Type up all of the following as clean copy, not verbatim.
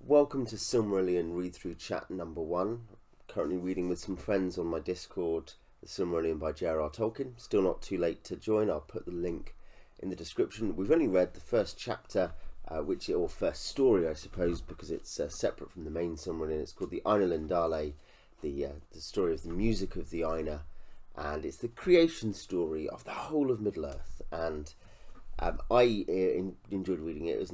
Welcome to Silmarillion read-through chat number 1. Currently reading with some friends on my Discord, The Silmarillion by J.R.R. Tolkien. Still not too late to join. I'll put the link in the description. We've only read the first chapter, or first story, I suppose, because it's separate from the main Silmarillion. It's called the Ainulindalë, the story of the music of the Aina, and it's the creation story of the whole of Middle-earth. And I enjoyed reading it. It was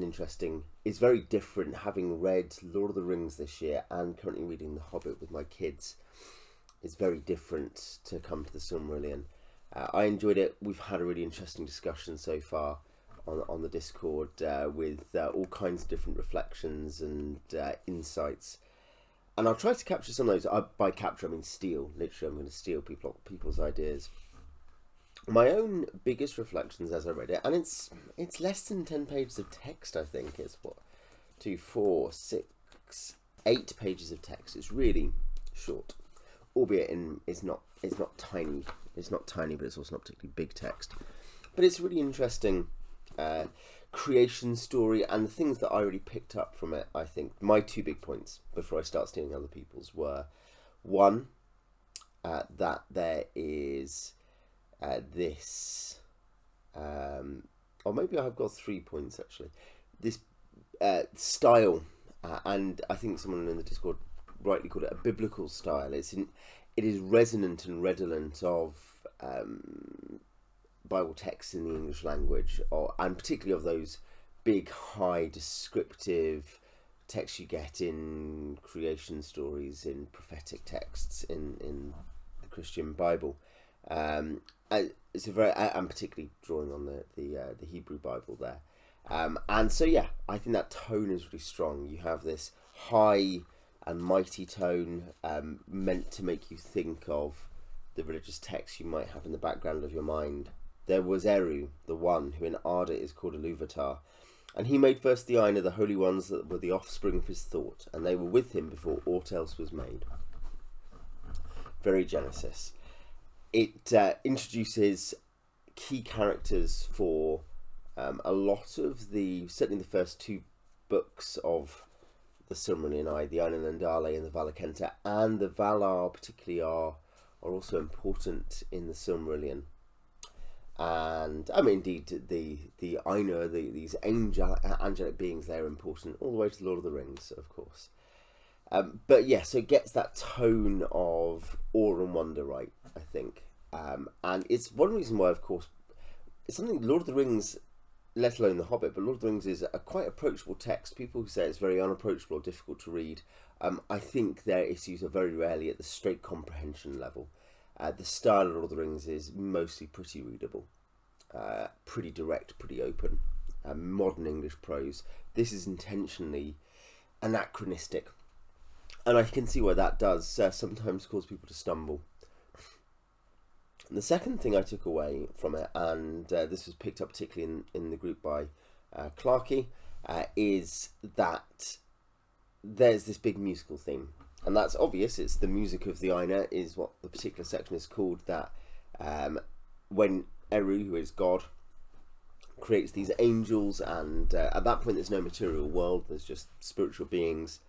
it's very different, having read Lord of the Rings this year and currently reading The Hobbit with my kids. It's very different to come to the Silmarillion. I enjoyed it. We've had a really interesting discussion so far on the Discord with all kinds of different reflections and insights. And I'll try to capture some of those. By capture, I mean steal. Literally, I'm going to steal people's ideas. My own biggest reflections as I read it, and it's less than 10 pages of text, I think. It's 8 pages of text. It's really short, albeit it's not tiny. It's not tiny, but it's also not particularly big text. But it's a really interesting creation story, and the things that I really picked up from it, I think, my 2 big points before I start stealing other people's were, one, that there is this, or maybe I've got 3 points actually. This style, and I think someone in the Discord rightly called it a biblical style. It is resonant and redolent of Bible texts in the English language, and particularly of those big, high, descriptive texts you get in creation stories, in prophetic texts in the Christian Bible. It's a very, I'm particularly drawing on the Hebrew Bible there, and so yeah, I think that tone is really strong. You have this high and mighty tone, meant to make you think of the religious texts you might have in the background of your mind. There was Eru, the one who in Arda is called Iluvatar, and he made first the Aina, the holy ones that were the offspring of his thought, and they were with him before aught else was made. Very Genesis. It introduces key characters for a lot of certainly the first 2 books of the Silmarillion, the Ainulindalë and the Valakenta, and the Valar particularly are also important in the Silmarillion. And I mean, indeed, the Aina, these angelic beings, they're important all the way to the Lord of the Rings, of course. But yeah, so it gets that tone of awe and wonder right, I think. And it's one reason why, of course, it's something Lord of the Rings, let alone The Hobbit, but Lord of the Rings is a quite approachable text. People who say it's very unapproachable or difficult to read, I think their issues are very rarely at the straight comprehension level. The style of Lord of the Rings is mostly pretty readable, pretty direct, pretty open, modern English prose. This is intentionally anachronistic, and I can see why that does sometimes cause people to stumble. And the second thing I took away from it, and this was picked up particularly in the group by Clarkey, is that there's this big musical theme. And that's obvious. It's the music of the Aina is what the particular section is called, that when Eru, who is God, creates these angels, and at that point there's no material world, there's just spiritual beings.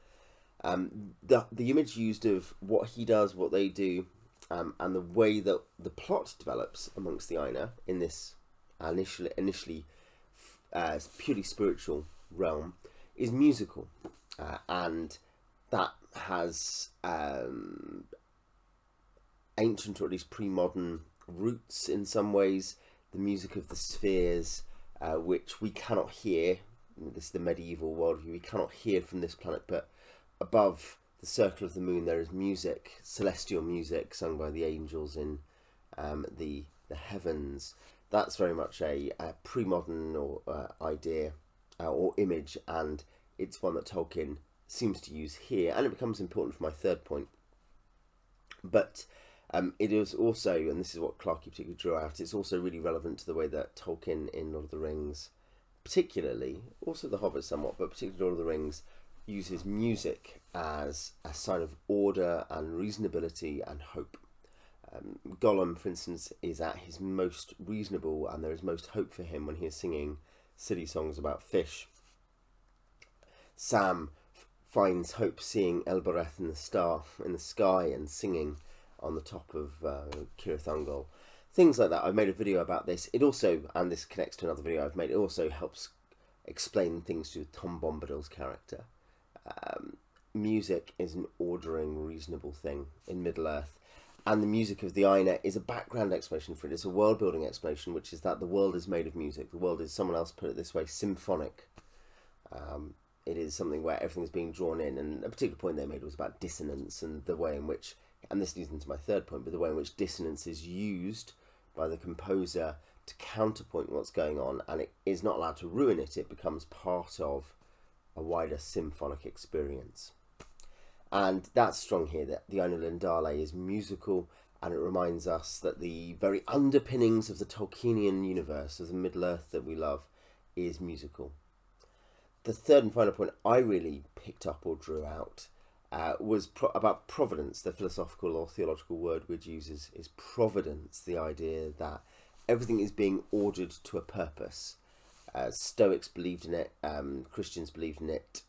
The image used of what he does, what they do, and the way that the plot develops amongst the Aina in this initially purely spiritual realm is musical, and that has ancient, or at least pre-modern, roots in some ways. The music of the spheres, which we cannot hear. This is the medieval worldview. We cannot hear from this planet, but above the circle of the moon there is music, celestial music, sung by the angels in the heavens. That's very much a pre-modern or idea or image, and it's one that Tolkien seems to use here, and it becomes important for my third point. But it is also, and this is what Clarkey particularly drew out, it's also really relevant to the way that Tolkien in Lord of the Rings, particularly, also The Hobbit somewhat, but particularly Lord of the Rings, uses music as a sign of order and reasonability and hope. Gollum, for instance, is at his most reasonable, and there is most hope for him when he is singing silly songs about fish. Sam finds hope seeing Elbereth in the sky and singing on the top of Cirith Ungol. Things like that. I've made a video about this. It also, and this connects to another video I've made, it also helps explain things to Tom Bombadil's character. Music is an ordering, reasonable thing in Middle-earth. And the music of the Aina is a background explanation for it. It's a world-building explanation, which is that the world is made of music. The world is, someone else put it this way, symphonic. It is something where everything's being drawn in. And a particular point they made was about dissonance and the way in which, and this leads into my third point, but the way in which dissonance is used by the composer to counterpoint what's going on, and it is not allowed to ruin it. It becomes part of a wider symphonic experience. And that's strong here, that the Ainulindalë is musical, and it reminds us that the very underpinnings of the Tolkienian universe, of the Middle-earth that we love, is musical. The third and final point I really picked up or drew out was about providence. The philosophical or theological word we'd use is providence, the idea that everything is being ordered to a purpose. Stoics believed in it, Christians believed in it,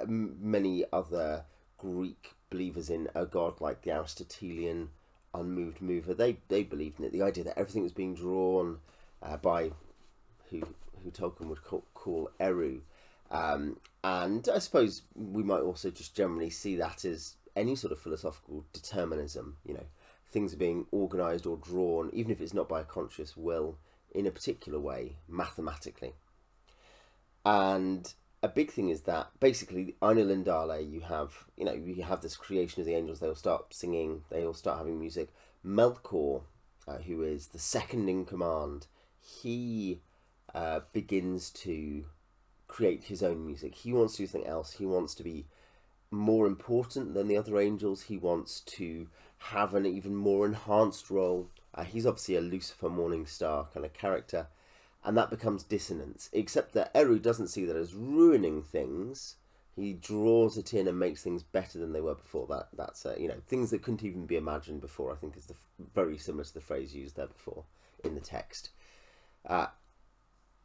many other Greek believers in a god like the Aristotelian unmoved mover, they believed in it. The idea that everything was being drawn by who Tolkien would call Eru. And I suppose we might also just generally see that as any sort of philosophical determinism. You know, things are being organised or drawn, even if it's not by a conscious will, in a particular way, mathematically. And a big thing is that basically Ainulindalë, you have this creation of the angels. They all start singing, they all start having music. Melkor, who is the second in command, he begins to create his own music. He wants to do something else. He wants to be more important than the other angels. He wants to have an even more enhanced role. He's obviously a Lucifer Morningstar kind of character, and that becomes dissonance, except that Eru doesn't see that as ruining things. He draws it in and makes things better than they were before. That's things that couldn't even be imagined before, I think, is very similar to the phrase used there before in the text.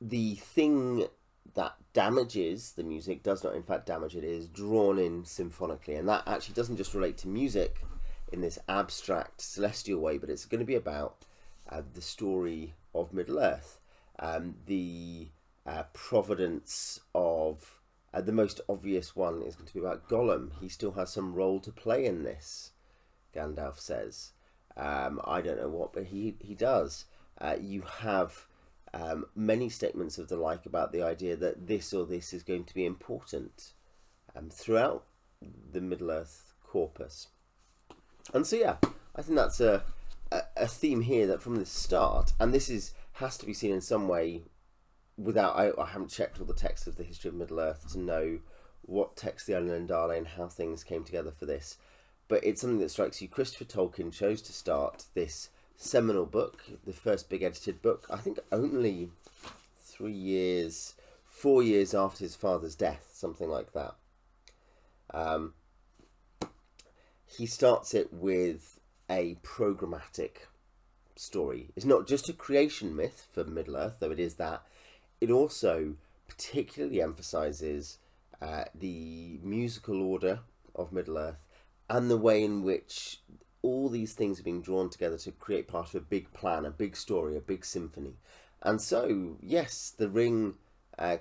The thing that damages the music does not in fact damage it, is drawn in symphonically, and that actually doesn't just relate to music in this abstract celestial way, but it's going to be about the story of Middle-earth, the providence of the most obvious one is going to be about Gollum. He still has some role to play in this, Gandalf says. I don't know what, but he does. You have many statements of the like about the idea that this or this is going to be important throughout the Middle-earth corpus. And so yeah, I think that's a theme here that from the start, and this has to be seen in some way without, I haven't checked all the texts of the history of Middle-earth to know what text the Ainulindalë and how things came together for this, but it's something that strikes you. Christopher Tolkien chose to start this seminal book, the first big edited book, I think only 4 years after his father's death, something like that. He starts it with a programmatic story. It's not just a creation myth for Middle-earth, though it is that. It also particularly emphasises the musical order of Middle-earth and the way in which all these things are being drawn together to create part of a big plan, a big story, a big symphony. And so, yes, the ring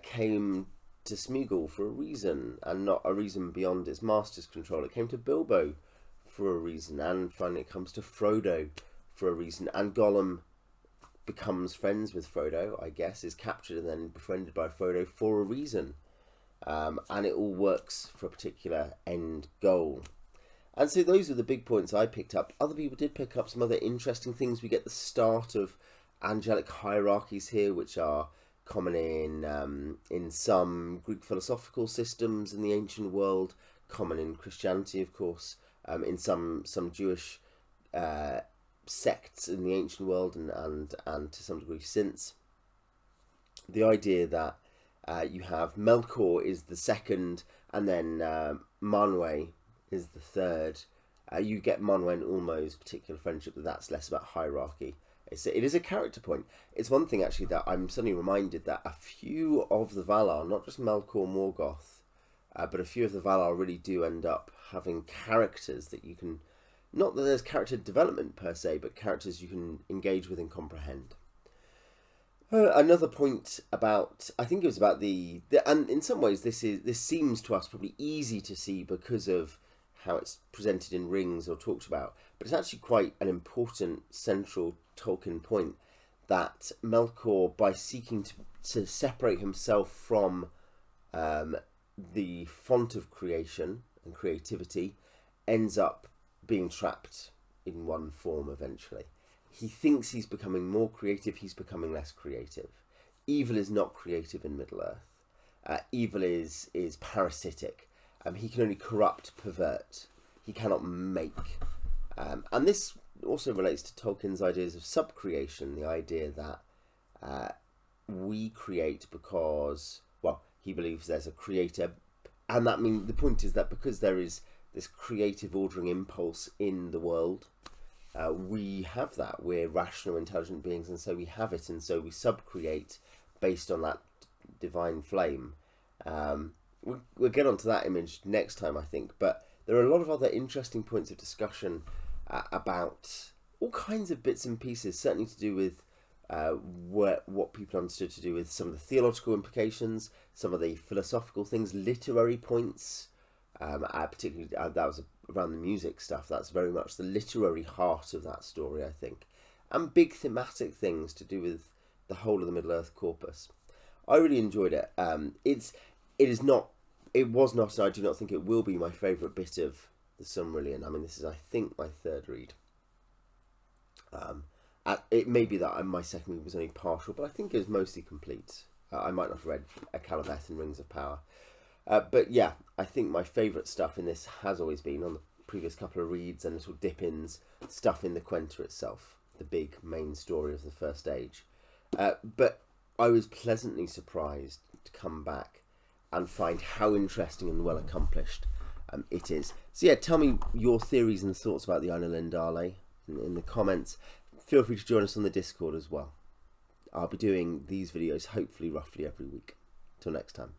came to Smeagol for a reason, and not a reason beyond its master's control. It came to Bilbo for a reason, and finally it comes to Frodo for a reason. And Gollum becomes friends with Frodo, I guess, is captured and then befriended by Frodo for a reason. And it all works for a particular end goal. And so those are the big points I picked up. Other people did pick up some other interesting things. We get the start of angelic hierarchies here, which are common in some Greek philosophical systems in the ancient world, common in Christianity, of course, in some Jewish sects in the ancient world, and to some degree since. The idea that you have Melkor is the second, and then Manwë is the third. You get Manwë and Ulmo's particular friendship, but that's less about hierarchy. It is a character point. It's one thing actually that I'm suddenly reminded that a few of the Valar, not just Melkor Morgoth, but a few of the Valar really do end up having characters that you can, not that there's character development per se, but characters you can engage with and comprehend. Another point about, I think it was about and in some ways this seems to us probably easy to see because of how it's presented in Rings or talked about, but it's actually quite an important central Tolkien point, that Melkor, by seeking to separate himself from the font of creation and creativity, ends up being trapped in one form eventually. He thinks he's becoming more creative, he's becoming less creative. Evil is not creative in Middle-earth. Evil is parasitic. He can only corrupt, pervert. He cannot make. And this also relates to Tolkien's ideas of subcreation, the idea that we create because, well, he believes there's a creator. And that means the point is that because there is this creative ordering impulse in the world, we have that. We're rational, intelligent beings, and so we have it, and so we subcreate based on that divine flame. We'll get onto that image next time, I think, but there are a lot of other interesting points of discussion about all kinds of bits and pieces, certainly to do with what people understood to do with some of the theological implications, some of the philosophical things, literary points, particularly that was around the music stuff. That's very much the literary heart of that story, I think, and big thematic things to do with the whole of the Middle-earth corpus. I really enjoyed it. It was not, and I do not think it will be my favourite bit of the Silmarillion. I mean, this is, I think, my third read. It may be that my second read was only partial, but I think it was mostly complete. I might not have read A Calaveth and Rings of Power. But yeah, I think my favourite stuff in this has always been, on the previous couple of reads and little dip-ins, stuff in the Quenta itself, the big main story of the First Age. But I was pleasantly surprised to come back and find how interesting and well accomplished it is. So yeah, tell me your theories and thoughts about the Ainulindalë in the comments. Feel free to join us on the Discord as well. I'll be doing these videos hopefully roughly every week. Till next time.